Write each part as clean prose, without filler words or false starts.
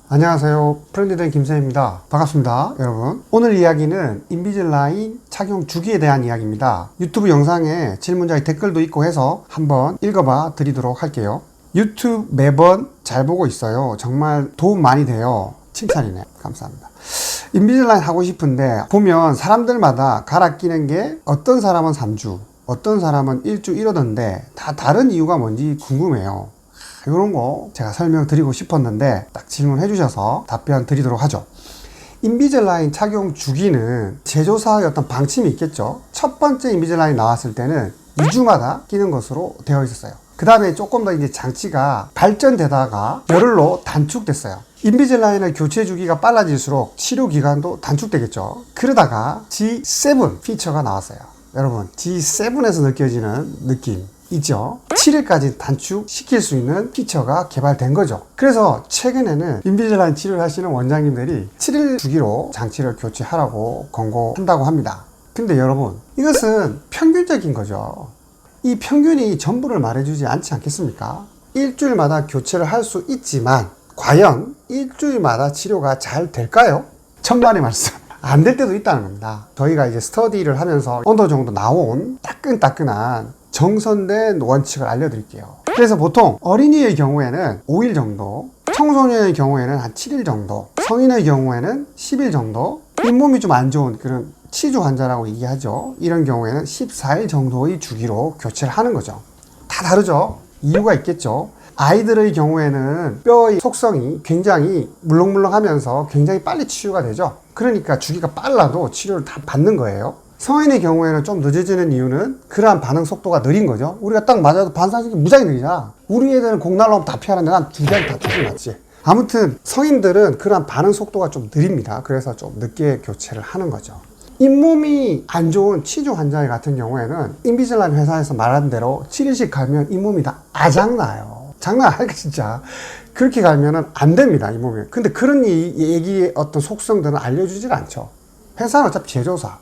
안녕하세요. 프렌드된 김쌤입니다. 반갑습니다, 여러분. 오늘 이야기는 인비즐라인 착용 주기에 대한 이야기입니다. 유튜브 영상에 질문자의 댓글도 있고 해서 한번 읽어봐 드리도록 할게요. 유튜브 매번 잘 보고 있어요. 정말 도움 많이 돼요. 칭찬이네. 감사합니다. 인비즐라인 하고 싶은데 보면 사람들마다 갈아 끼는 게 어떤 사람은 3주, 어떤 사람은 1주 이러던데 다 다른 이유가 뭔지 궁금해요. 이런 거 제가 설명드리고 싶었는데 딱 질문해 주셔서 답변 드리도록 하죠. 인비즐라인 착용 주기는 제조사의 어떤 방침이 있겠죠. 첫 번째 인비즐라인 나왔을 때는 2주마다 끼는 것으로 되어 있었어요. 그 다음에 조금 더 이제 장치가 발전되다가 열흘로 단축됐어요. 인비즐라인의 교체 주기가 빨라질수록 치료 기간도 단축되겠죠. 그러다가 G7 피처가 나왔어요. 여러분, G7에서 느껴지는 느낌 있죠. 7일까지 단축시킬 수 있는 피처가 개발된 거죠. 그래서 최근에는 인비즐라인 치료를 하시는 원장님들이 7일 주기로 장치를 교체하라고 권고한다고 합니다. 근데 여러분, 이것은 평균적인 거죠. 이 평균이 전부를 말해주지 않지 않겠습니까? 일주일마다 교체를 할 수 있지만 과연 일주일마다 치료가 잘 될까요? 천만의 말씀. 안 될 때도 있다는 겁니다. 저희가 이제 스터디를 하면서 어느 정도 나온 따끈따끈한 정선된 원칙을 알려드릴게요. 그래서 보통 어린이의 경우에는 5일 정도, 청소년의 경우에는 한 7일 정도, 성인의 경우에는 10일 정도, 잇몸이 좀 안 좋은 그런 치주 환자라고 얘기하죠. 이런 경우에는 14일 정도의 주기로 교체를 하는 거죠. 다 다르죠? 이유가 있겠죠. 아이들의 경우에는 뼈의 속성이 굉장히 물렁물렁하면서 굉장히 빨리 치유가 되죠. 그러니까 주기가 빨라도 치료를 다 받는 거예요. 성인의 경우에는 좀 늦어지는 이유는 그러한 반응 속도가 느린 거죠. 우리가 딱 맞아도 반사적이 무지하게 느리잖아. 우리 애들은 공 날라오면 다 피하는데 난 두 개를 다 두개 맞지. 아무튼 성인들은 그러한 반응 속도가 좀 느립니다. 그래서 좀 늦게 교체를 하는 거죠. 잇몸이 안 좋은 치주 환자 같은 경우에는 인비즐라인 회사에서 말한 대로 7일씩 가면 잇몸이 다 아작나요. 장난 아니까 진짜. 그렇게 가면은 안 됩니다, 잇몸이. 근데 그런 얘기의 어떤 속성들은 알려주질 않죠. 회사는 어차피 제조사.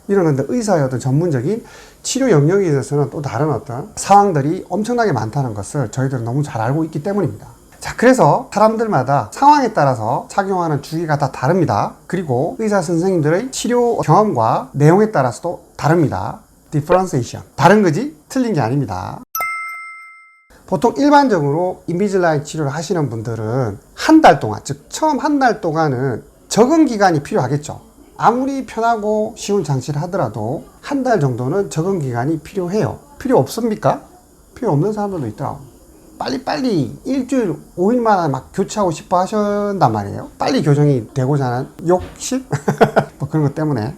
이러는데 의사의 어떤 전문적인 치료 영역에 있어서는 또 다른 어떤 상황들이 엄청나게 많다는 것을 저희들은 너무 잘 알고 있기 때문입니다. 자, 그래서 사람들마다 상황에 따라서 착용하는 주기가 다 다릅니다. 그리고 의사 선생님들의 치료 경험과 내용에 따라서도 다릅니다. differentiation. 다른 거지 틀린 게 아닙니다. 보통 일반적으로 인비즐라인 치료를 하시는 분들은 한 달 동안, 즉 처음 한 달 동안은 적응 기간이 필요하겠죠. 아무리 편하고 쉬운 장치를 하더라도 한 달 정도는 적응 기간이 필요해요. 필요 없습니까? 필요 없는 사람들도 있더라고. 빨리빨리 일주일 5일마다 막 교체하고 싶어 하신단 말이에요. 빨리 교정이 되고자 하는 욕심? 뭐 그런 것 때문에.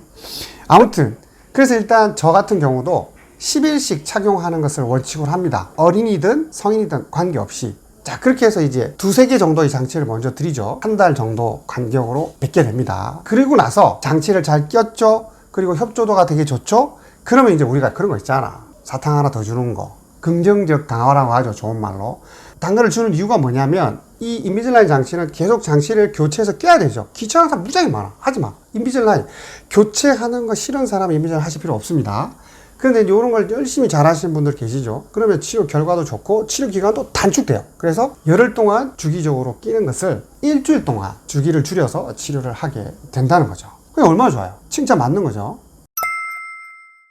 아무튼 그래서 일단 저 같은 경우도 10일씩 착용하는 것을 원칙으로 합니다. 어린이든 성인이든 관계없이. 자, 그렇게 해서 이제 두세 개 정도의 장치를 먼저 드리죠. 한 달 정도 간격으로 뵙게 됩니다. 그리고 나서 장치를 잘 꼈죠. 그리고 협조도가 되게 좋죠. 그러면 이제 우리가 그런 거 있잖아. 사탕 하나 더 주는 거. 긍정적 강화라고 하죠. 좋은 말로. 당근을 주는 이유가 뭐냐면 이 인비즐라인 장치는 계속 장치를 교체해서 껴야 되죠. 귀찮은 사람 무지하게 많아. 하지 마. 인비즐라인. 교체하는 거 싫은 사람은 인비즐라인 하실 필요 없습니다. 그런데 이런 걸 열심히 잘 하시는 분들 계시죠. 그러면 치료 결과도 좋고 치료 기간도 단축돼요. 그래서 열흘 동안 주기적으로 끼는 것을 일주일 동안 주기를 줄여서 치료를 하게 된다는 거죠. 그게 얼마나 좋아요. 칭찬 맞는 거죠.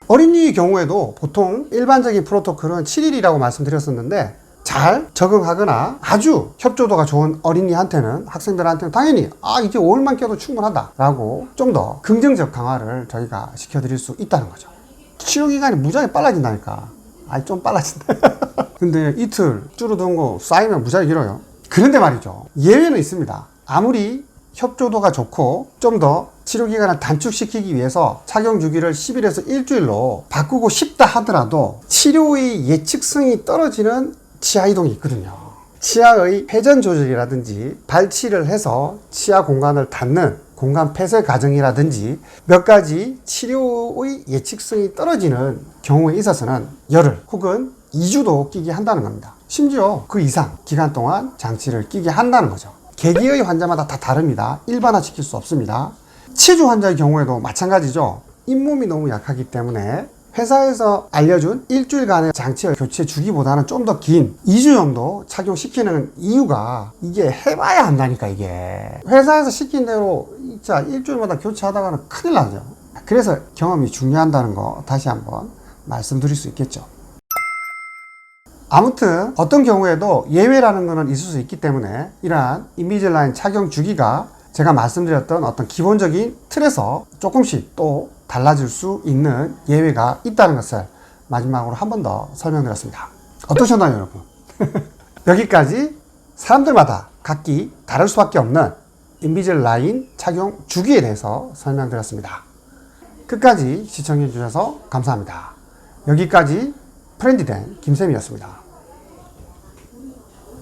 어린이의 경우에도 보통 일반적인 프로토콜은 7일이라고 말씀드렸었는데 잘 적응하거나 아주 협조도가 좋은 어린이한테는, 학생들한테는 당연히 이제 5일만 껴도 충분하다 라고 좀 더 긍정적 강화를 저희가 시켜드릴 수 있다는 거죠. 치료 기간이 무지하게 빨라진다니까. 좀 빨라진다. 근데 이틀 줄어든 거 쌓이면 무지하게 길어요. 그런데 말이죠. 예외는 있습니다. 아무리 협조도가 좋고 좀 더 치료 기간을 단축시키기 위해서 착용 주기를 10일에서 일주일로 바꾸고 싶다 하더라도 치료의 예측성이 떨어지는 치아 이동이 있거든요. 치아의 회전 조절이라든지 발치를 해서 치아 공간을 닫는 공간 폐쇄 과정이라든지 몇 가지 치료의 예측성이 떨어지는 경우에 있어서는 열흘 혹은 2주도 끼게 한다는 겁니다. 심지어 그 이상 기간 동안 장치를 끼게 한다는 거죠. 계기의 환자마다 다 다릅니다. 일반화시킬 수 없습니다. 치주 환자의 경우에도 마찬가지죠. 잇몸이 너무 약하기 때문에 회사에서 알려준 일주일간의 장치 교체 주기보다는 좀 더 긴 2주 정도 착용시키는 이유가 이게 해봐야 한다니까. 이게 회사에서 시킨 대로 진짜 일주일마다 교체하다가는 큰일 나죠. 그래서 경험이 중요하다는 거 다시 한번 말씀드릴 수 있겠죠. 아무튼 어떤 경우에도 예외라는 것은 있을 수 있기 때문에 이러한 인비즐라인 착용 주기가 제가 말씀드렸던 어떤 기본적인 틀에서 조금씩 또 달라질 수 있는 예외가 있다는 것을 마지막으로 한 번 더 설명드렸습니다. 어떠셨나요, 여러분? 여기까지 사람들마다 각기 다를 수밖에 없는 인비즐라인 착용 주기에 대해서 설명드렸습니다. 끝까지 시청해 주셔서 감사합니다. 여기까지 프렌디된 김쌤이었습니다.